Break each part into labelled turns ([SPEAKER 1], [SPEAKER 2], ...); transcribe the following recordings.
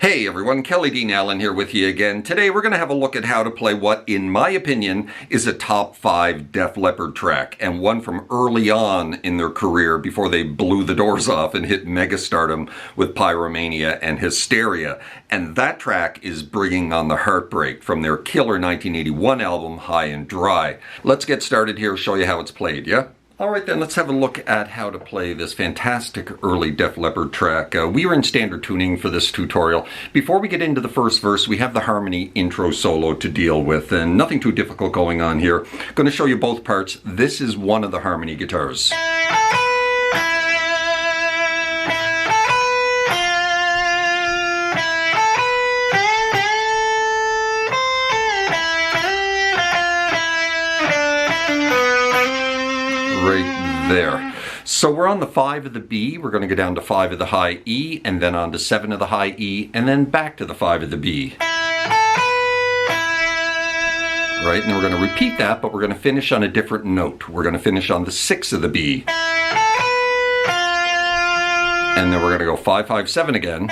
[SPEAKER 1] Hey everyone, Kelly Dean Allen here with you again. Today we're going to have a look at how to play what, in my opinion, is a top 5 Def Leppard track, and one from early on in their career before they blew the doors off and hit megastardom with Pyromania and Hysteria. And that track is Bringing on the Heartbreak from their killer 1981 album, High and Dry. Let's get started here, show you how it's played, yeah? Alright then, let's have a look at how to play this fantastic early Def Leppard track. We are in standard tuning for this tutorial. Before we get into the first verse, we have the harmony intro solo to deal with, and nothing too difficult going on here. Going to show you both parts. This is one of the harmony guitars. Right there. So we're on the 5 of the B, we're going to go down to 5 of the high E, and then on to 7 of the high E, and then back to the 5 of the B. Right, and then we're going to repeat that, but we're going to finish on a different note. We're going to finish on the 6 of the B. And then we're going to go 5, 5, 7 again.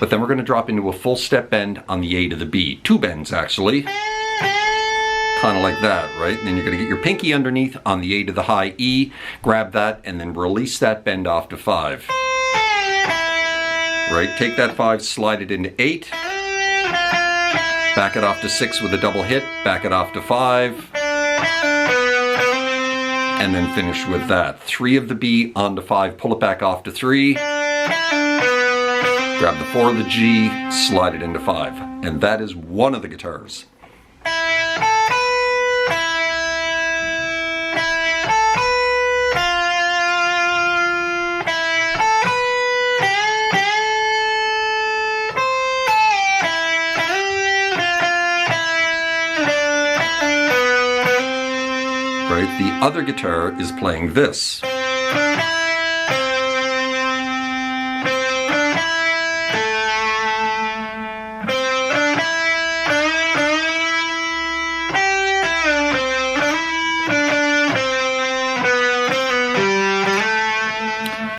[SPEAKER 1] But then we're going to drop into a full step bend on the 8 of the B. 2 bends, actually. Kind of like that, right? And then you're going to get your pinky underneath on the 8 of the high E, grab that, and then release that bend off to 5. Right? Take that 5, slide it into 8, back it off to 6 with a double hit, back it off to 5, and then finish with that. 3 of the B onto 5, pull it back off to 3, grab the 4 of the G, slide it into 5. And that is one of the guitars. Right? The other guitar is playing this.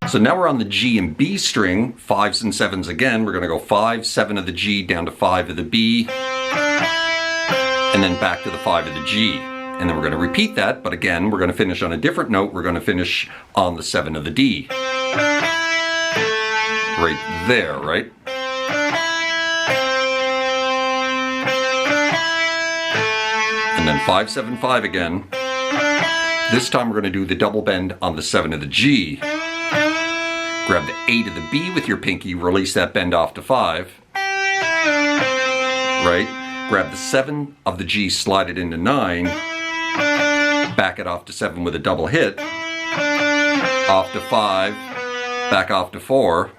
[SPEAKER 1] So now we're on the G and B string, 5s and 7s again. We're going to go 5, 7 of the G down to 5 of the B, and then back to the 5 of the G. And then we're going to repeat that, but again, we're going to finish on a different note. We're going to finish on the 7 of the D. Right there, right? And then 5, 7, 5 again. This time we're going to do the double bend on the 7 of the G. Grab the 8 of the B with your pinky, release that bend off to 5. Right? Grab the 7 of the G, slide it into 9. Back it off to 7 with a double hit. Off to 5. Back off to 4.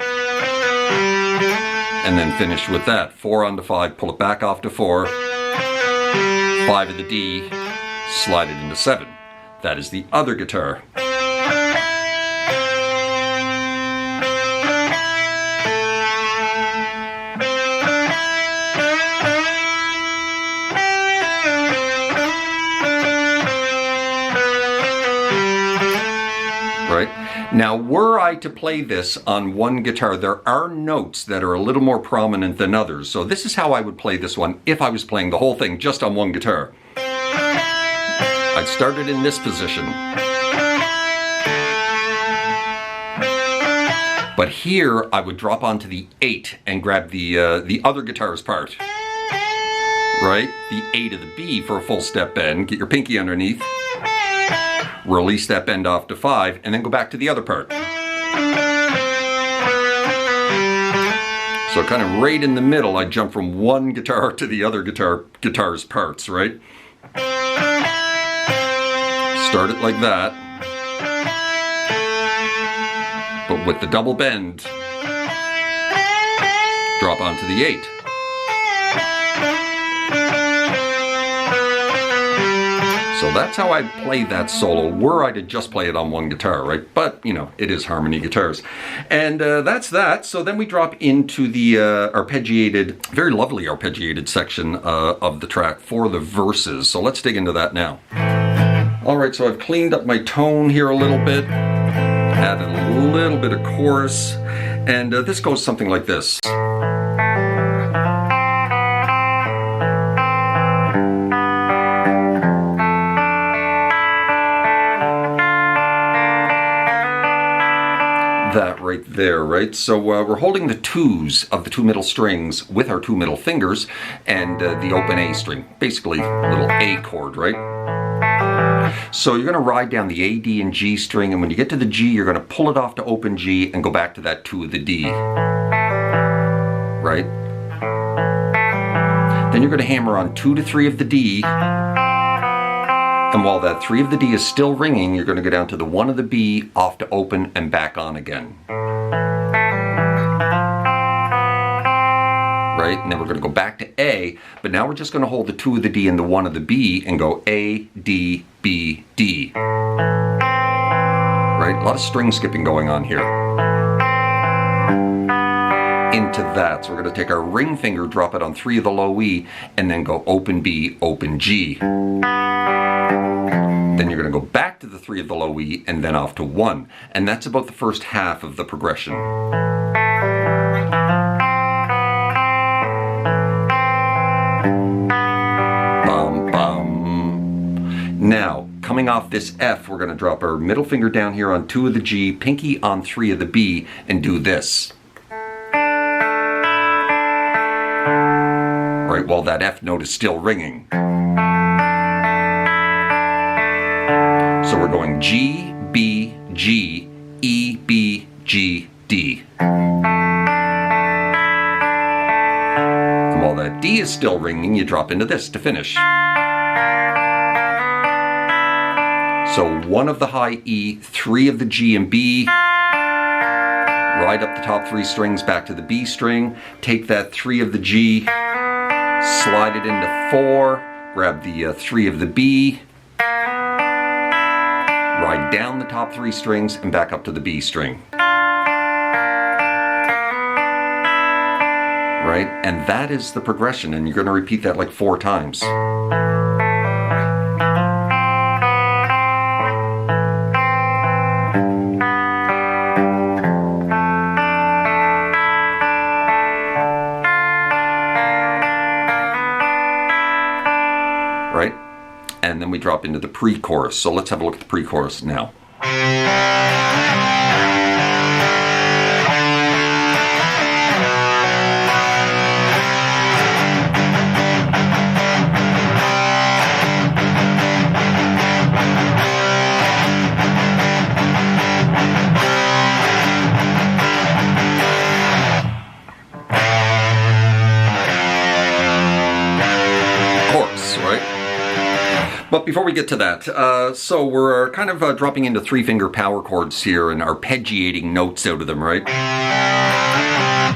[SPEAKER 1] And then finish with that. 4 onto 5, pull it back off to 4. 5 of the D, slide it into 7. That is the other guitar. Right? Now, were I to play this on one guitar, there are notes that are a little more prominent than others. So this is how I would play this one if I was playing the whole thing just on one guitar. I'd start it in this position. But here, I would drop onto the 8 and grab the other guitar's part. Right? The 8 of the B for a full step bend. Get your pinky underneath. Release that bend off to 5, and then go back to the other part. So kind of right in the middle, I jump from one guitar to the other guitar's parts, right? Start it like that, but with the double bend, drop onto the 8. So that's how I'd play that solo, were I to just play it on one guitar, right? But, you know, it is harmony guitars. And that's that. So then we drop into the arpeggiated, very lovely arpeggiated section of the track for the verses. So let's dig into that now. All right, so I've cleaned up my tone here a little bit, added a little bit of chorus, And this goes something like this. That right there, right? So we're holding the twos of the two middle strings with our two middle fingers and the open A string, basically a little A chord, right? So you're going to ride down the A, D, and G string, and when you get to the G, you're going to pull it off to open G and go back to that 2 of the D, right? Then you're going to hammer on 2 to 3 of the D, and while that 3 of the D is still ringing, you're going to go down to the 1 of the B, off to open, and back on again. Right? And then we're going to go back to A, but now we're just going to hold the 2 of the D and the 1 of the B and go A, D, B, D. Right? A lot of string skipping going on here. Into that. So we're going to take our ring finger, drop it on 3 of the low E, and then go open B, open G. Then you're going to go back to the 3 of the low E and then off to 1. And that's about the first half of the progression. Bum, bum. Now, coming off this F, we're going to drop our middle finger down here on 2 of the G, pinky on 3 of the B, and do this. Right, while that F note is still ringing. So we're going G, B, G, E, B, G, D. And while that D is still ringing, you drop into this to finish. So 1 of the high E, 3 of the G and B, ride up the top 3 strings back to the B string, take that 3 of the G, slide it into 4, grab the 3 of the B, ride down the top 3 strings and back up to the B string. Right? And that is the progression, and you're going to repeat that like 4 times. Right? And then we drop into the pre-chorus. So let's have a look at the pre-chorus now. Chorus, right? But before we get to that, so we're kind of dropping into 3-finger power chords here and arpeggiating notes out of them, right?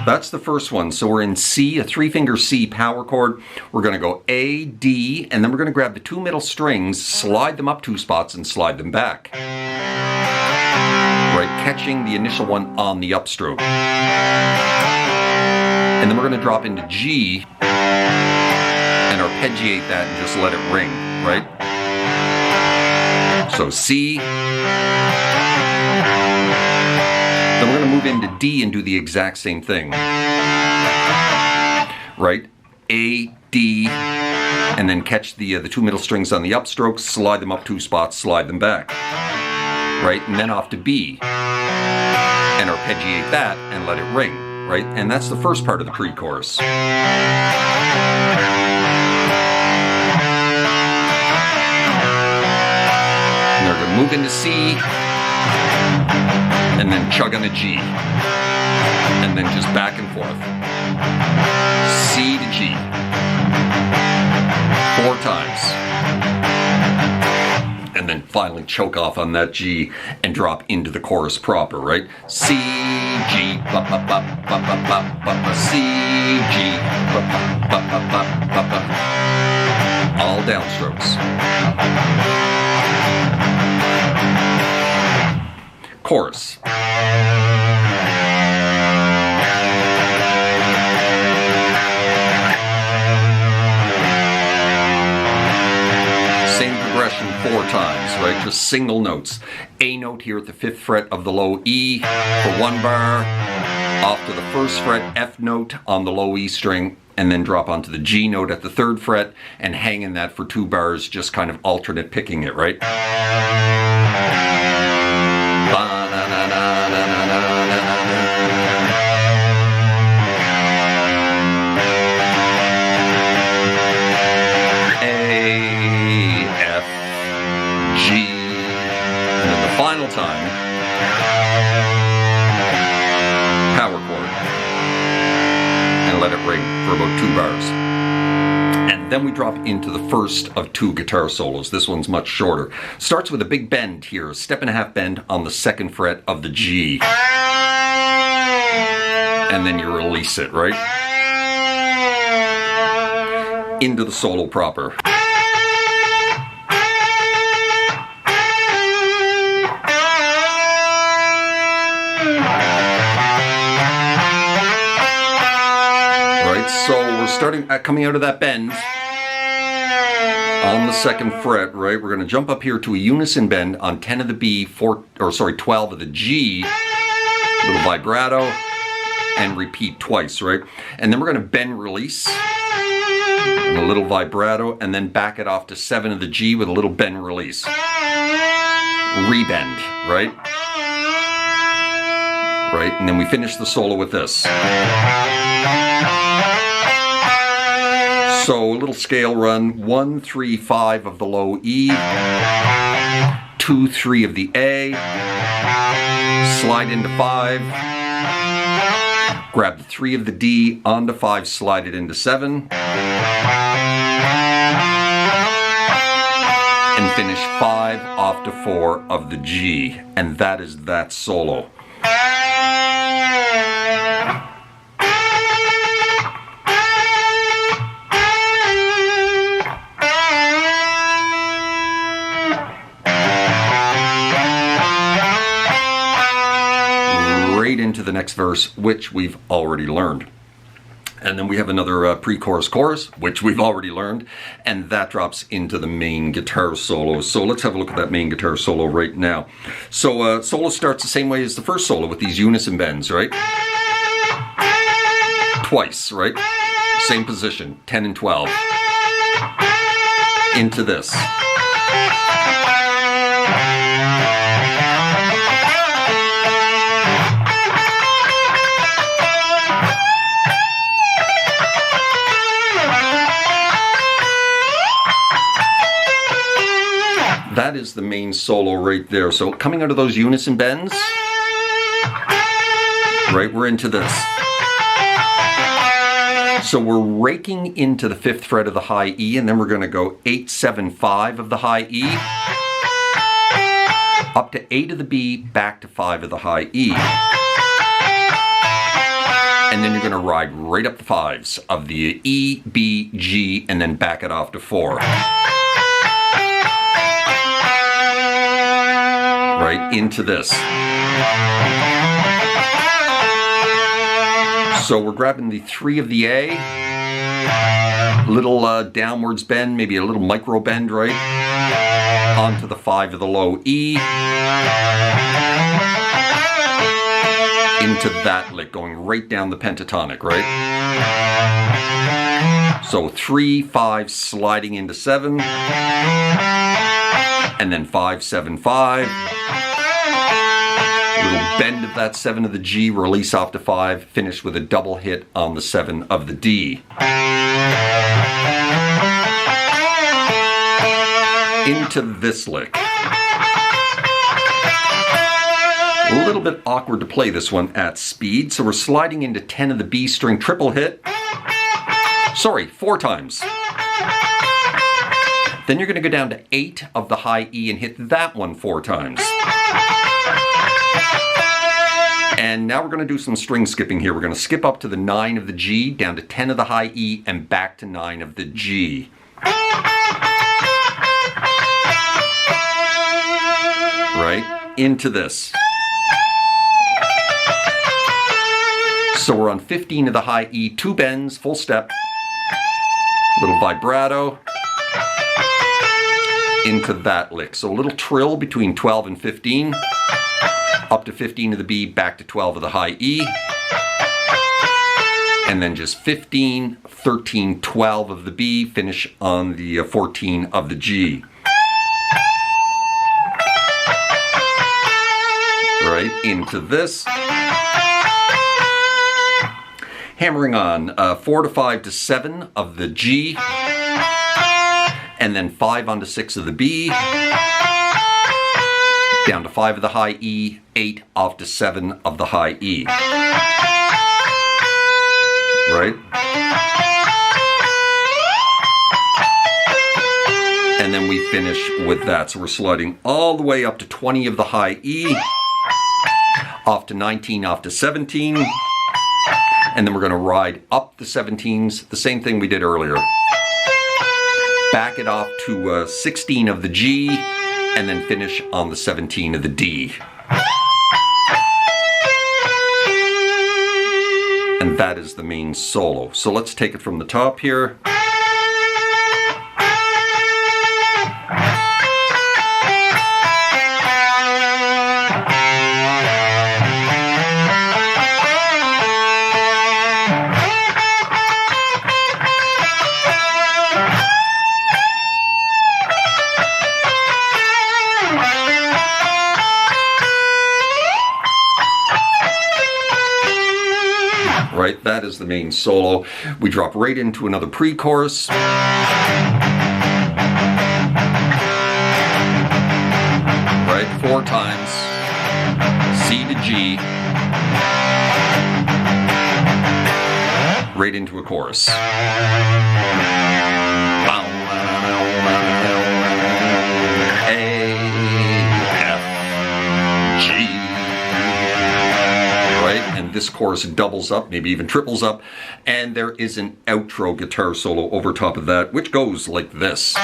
[SPEAKER 1] That's the first one. So we're in C, a 3-finger C power chord. We're going to go A, D, and then we're going to grab the 2 middle strings, slide them up 2 spots, and slide them back. Right, catching the initial one on the upstroke. And then we're going to drop into G and arpeggiate that and just let it ring, right? So C. Then we're going to move into D and do the exact same thing. Right? A, D, and then catch the 2 middle strings on the upstrokes, slide them up 2 spots, slide them back. Right? And then off to B. And arpeggiate that and let it ring. Right? And that's the first part of the pre-chorus. And they're going to move into C, and then chug on a G, and then just back and forth. C to G. 4 times. And then finally choke off on that G and drop into the chorus proper, right? C, G, ba ba ba ba ba ba ba ba, C, G, ba ba ba ba ba ba ba. All downstrokes. Chorus. Same progression 4 times, right? Just single notes. A note here at the 5th fret of the low E for 1 bar. off to the first fret F note on the low E string, and then drop onto the G note at the third fret and hang in that for 2 bars, just kind of alternate picking it, right? Final time, power chord, and let it ring for about 2 bars. And then we drop into the first of 2 guitar solos. This one's much shorter. Starts with a big bend here, a 1.5 bend on the 2nd fret of the G. And then you release it, right? Into the solo proper. So we're starting coming out of that bend on the 2nd fret, right? We're going to jump up here to a unison bend on 10 of the B, 12 of the G, little vibrato, and repeat twice, right? And then we're going to bend release, and a little vibrato, and then back it off to 7 of the G with a little bend release. Rebend, right? Right, and then we finish the solo with this. So a little scale run, 1, 3, 5 of the low E, 2, 3 of the A, slide into 5, grab the 3 of the D, onto 5, slide it into 7, and finish 5 off to 4 of the G, and that is that solo. Into the next verse, which we've already learned. And then we have another pre-chorus chorus, which we've already learned, and that drops into the main guitar solo. So let's have a look at that main guitar solo right now. So solo starts the same way as the first solo with these unison bends, right? Twice, right? Same position, 10 and 12. Into this. That is the main solo right there. So coming out of those unison bends, right, we're into this. So we're raking into the 5th fret of the high E, and then we're going to go 8, 7, 5 of the high E, up to 8 of the B, back to 5 of the high E. And then you're going to ride right up the 5s of the E, B, G, and then back it off to 4. Right into this. So we're grabbing the 3 of the A, little downwards bend, maybe a little micro bend, right? Onto the 5 of the low E, into that lick, going right down the pentatonic, right? So 3, 5, sliding into 7, and then 5, 7, 5. Little bend of that 7 of the G, release off to 5, finish with a double hit on the 7 of the D. Into this lick. A little bit awkward to play this one at speed, so we're sliding into 10 of the B string, triple hit. Sorry, 4 times. Then you're going to go down to 8 of the high E and hit that one 4 times. And now we're going to do some string skipping here. We're going to skip up to the 9 of the G, down to 10 of the high E, and back to 9 of the G. Right? Into this. So we're on 15 of the high E, 2 bends, full step, little vibrato, into that lick. So a little trill between 12 and 15, up to 15 of the B, back to 12 of the high E, and then just 15, 13, 12 of the B, finish on the 14 of the G. Right, into this. Hammering on 4 to 5 to 7 of the G, and then 5 onto 6 of the B, down to 5 of the high E, 8 off to 7 of the high E. Right? And then we finish with that. So we're sliding all the way up to 20 of the high E, off to 19, off to 17, and then we're going to ride up the 17s, the same thing we did earlier. Back it off to 16 of the G, and then finish on the 17 of the D. And that is the main solo. So let's take it from the top here. Right, that is the main solo. We drop right into another pre-chorus. Right, 4 times. C to G. Right into a chorus. This chorus doubles up, maybe even triples up, and there is an outro guitar solo over top of that, which goes like this.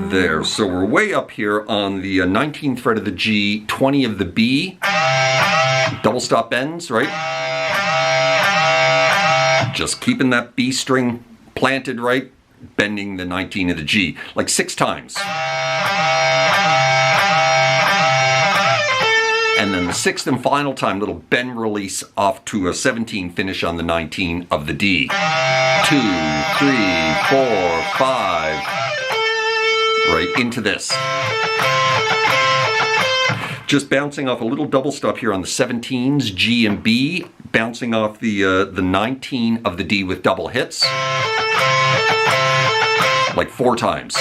[SPEAKER 1] There. So we're way up here on the 19th fret of the G, 20 of the B, double stop bends, right? Just keeping that B string planted right, bending the 19 of the G, like 6 times. And then the 6th and final time, little bend release off to a 17, finish on the 19 of the D. 2, 3, 4, 5. Right into this. Just bouncing off a little double stop here on the 17s, G and B, bouncing off the 19 of the D with double hits, like 4 times.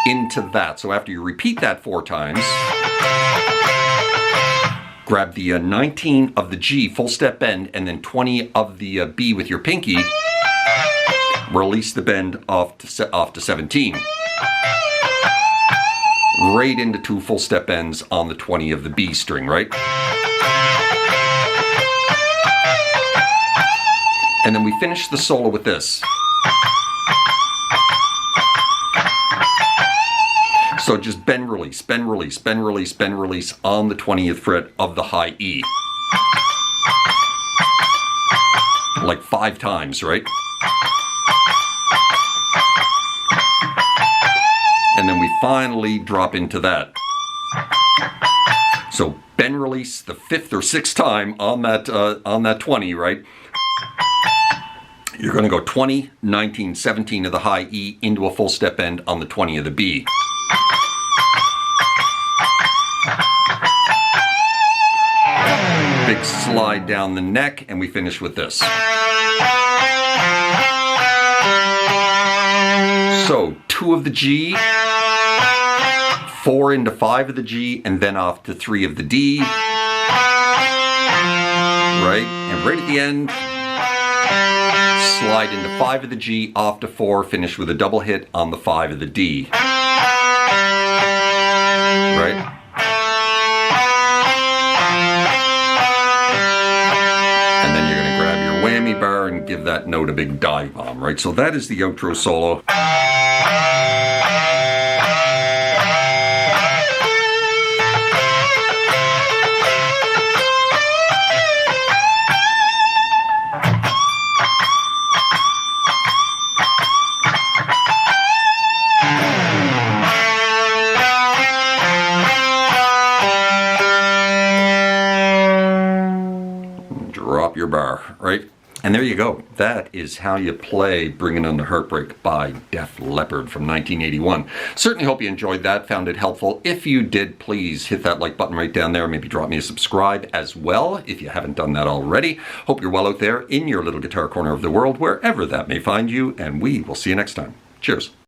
[SPEAKER 1] Into that. So after you repeat that 4 times, grab the 19 of the G, full step bend, and then 20 of the B with your pinky. Release the bend off to 17. Right into 2 full step bends on the 20 of the B string, right? And then we finish the solo with this. So just bend release, bend release, bend release, bend release on the 20th fret of the high E. Like 5 times, right? And then we finally drop into that. So bend release the 5th or 6th time on that 20, right? You're going to go 20, 19, 17 of the high E into a full step bend on the 20 of the B. Big slide down the neck, and we finish with this. So 2 of the G, 4 into 5 of the G, and then off to 3 of the D. Right? And right at the end, slide into 5 of the G, off to 4, finish with a double hit on the 5 of the D. Right? And then you're going to grab your whammy bar and give that note a big dive bomb, right? So that is the outro solo. drop your bar, right? And there you go. That is how you play Bringing on the Heartbreak by Def Leppard from 1981. Certainly hope you enjoyed that, found it helpful. If you did, please hit that like button right down there. Maybe drop me a subscribe as well if you haven't done that already. Hope you're well out there in your little guitar corner of the world, wherever that may find you, and we will see you next time. Cheers.